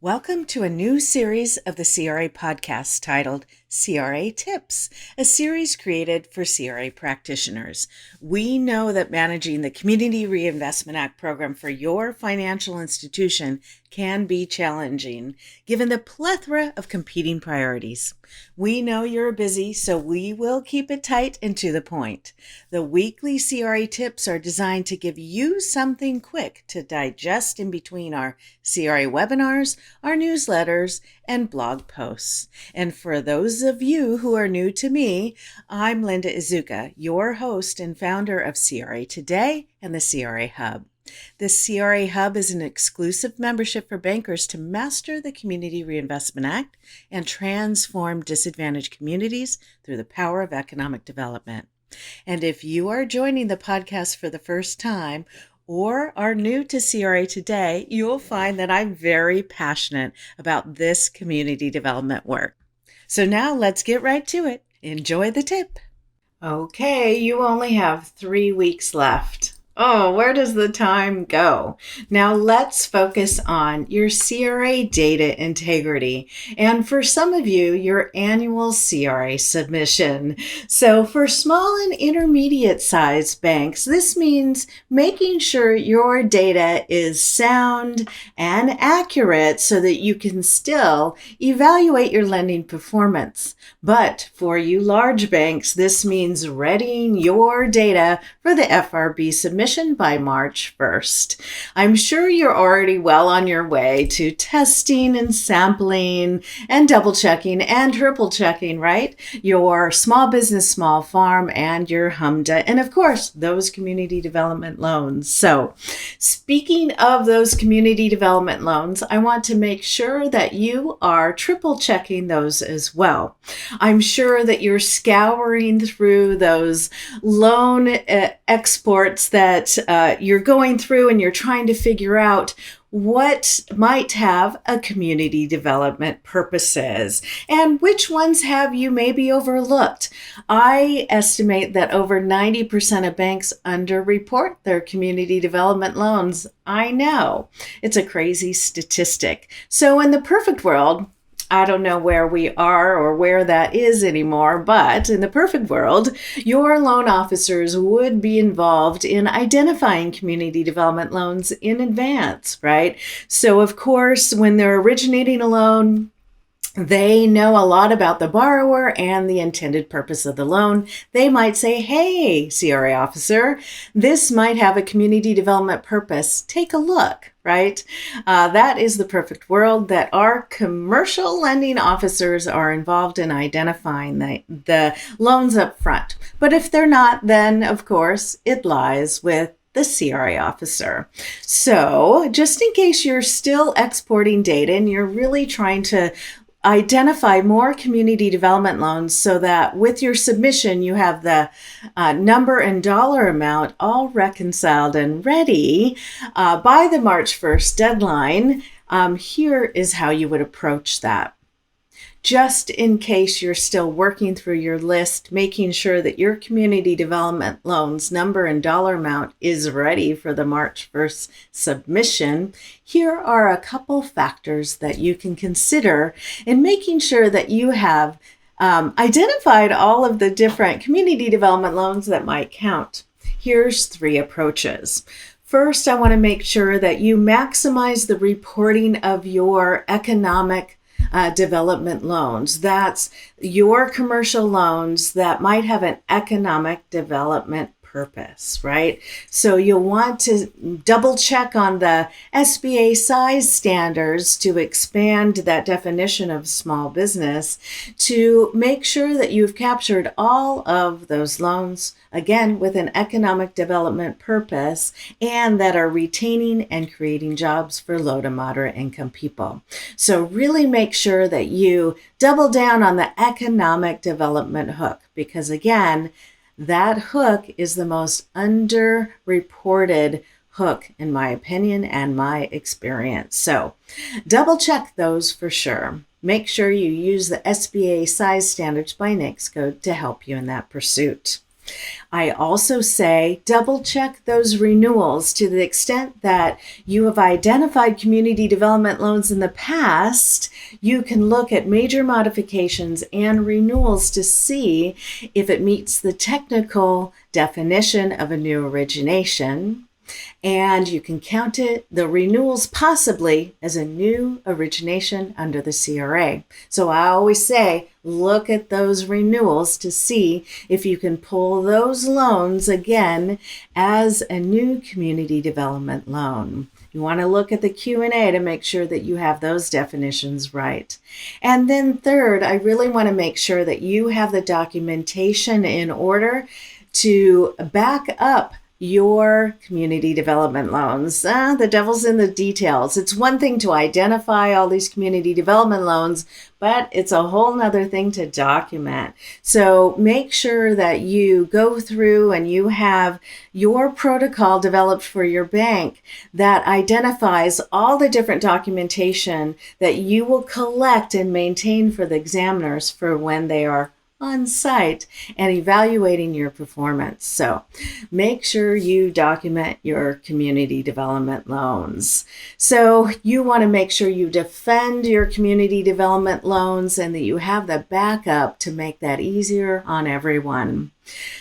Welcome to a new series of the CRA podcast titled CRA Tips, a series created for CRA practitioners. We know that managing the Community Reinvestment Act program for your financial institution can be challenging, given the plethora of competing priorities. We know you're busy, so we will keep it tight and to the point. The weekly CRA tips are designed to give you something quick to digest in between our CRA webinars, our newsletters, and blog posts. And for those of you who are new to me, I'm Linda Izuka, your host and founder of CRA Today and the CRA Hub. The CRA Hub is an exclusive membership for bankers to master the Community Reinvestment Act and transform disadvantaged communities through the power of economic development. And if you are joining the podcast for the first time or are new to CRA Today, you'll find that I'm very passionate about this community development work. So now let's get right to it. Enjoy the tip. Okay, you only have 3 weeks left. Oh, where does the time go? Now let's focus on your CRA Data Integrity, and for some of you, your annual CRA submission. So for small and intermediate sized banks, this means making sure your data is sound and accurate so that you can still evaluate your lending performance. But for you large banks, this means readying your data for the FRB submission by March 1st. I'm sure you're already well on your way to testing and sampling and double checking and triple checking, right? Your small business, small farm, and your HMDA, and of course, those community development loans. So speaking of those community development loans, I want to make sure that you are triple checking those as well. I'm sure that you're scouring through those loan exports that you're going through and you're trying to figure out what might have a community development purposes and which ones have you maybe overlooked. I estimate that over 90% of banks underreport their community development loans. I know, it's a crazy statistic. So in the perfect world, I don't know where we are or where that is anymore, but in the perfect world, your loan officers would be involved in identifying community development loans in advance, right? So of course, when they're originating a loan, they know a lot about the borrower and the intended purpose of the loan. They might say, hey, CRA officer, this might have a community development purpose. Take a look, right? That is the perfect world that our commercial lending officers are involved in identifying the loans up front. But if they're not, then of course it lies with the CRA officer. So just in case you're still exporting data and you're really trying to identify more community development loans so that with your submission, you have the number and dollar amount all reconciled and ready by the March 1st deadline. Here is how you would approach that. Just in case you're still working through your list, making sure that your community development loans number and dollar amount is ready for the March 1st submission, here are a couple factors that you can consider in making sure that you have identified all of the different community development loans that might count. Here's 3 approaches. First, I want to make sure that you maximize the reporting of your economic development loans. That's your commercial loans that might have an economic development purpose, right? So you'll want to double check on the SBA size standards to expand that definition of small business to make sure that you've captured all of those loans, again, with an economic development purpose and that are retaining and creating jobs for low to moderate income people. So really make sure that you double down on the economic development hook because, again, that hook is the most underreported hook, in my opinion and my experience. So double check those for sure. Make sure you use the SBA size standards by NAICS code to help you in that pursuit. I also say double check those renewals to the extent that you have identified community development loans in the past. You can look at major modifications and renewals to see if it meets the technical definition of a new origination. And you can count the renewals possibly as a new origination under the CRA. So I always say, look at those renewals to see if you can pull those loans again as a new community development loan. You want to look at the Q&A to make sure that you have those definitions right. And then third, I really want to make sure that you have the documentation in order to back up your community development loans. The devil's in the details. It's one thing to identify all these community development loans, but it's a whole nother thing to document. So make sure that you go through and you have your protocol developed for your bank that identifies all the different documentation that you will collect and maintain for the examiners for when they are on site and evaluating your performance. So make sure you document your community development loans. So you want to make sure you defend your community development loans and that you have the backup to make that easier on everyone.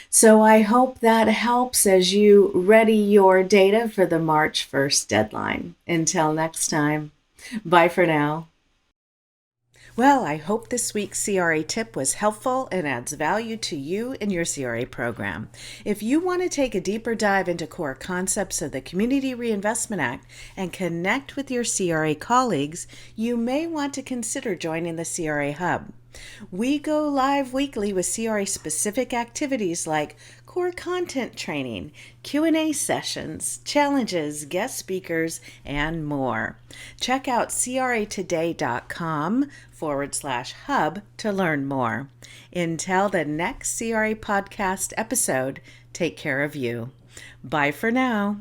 So I hope that helps as you ready your data for the March 1st deadline. Until next time, bye for now. Well, I hope this week's CRA tip was helpful and adds value to you and your CRA program. If you want to take a deeper dive into core concepts of the Community Reinvestment Act and connect with your CRA colleagues, you may want to consider joining the CRA Hub. We go live weekly with CRA-specific activities like core content training, Q&A sessions, challenges, guest speakers, and more. Check out cratoday.com/hub to learn more. Until the next CRA podcast episode, take care of you. Bye for now.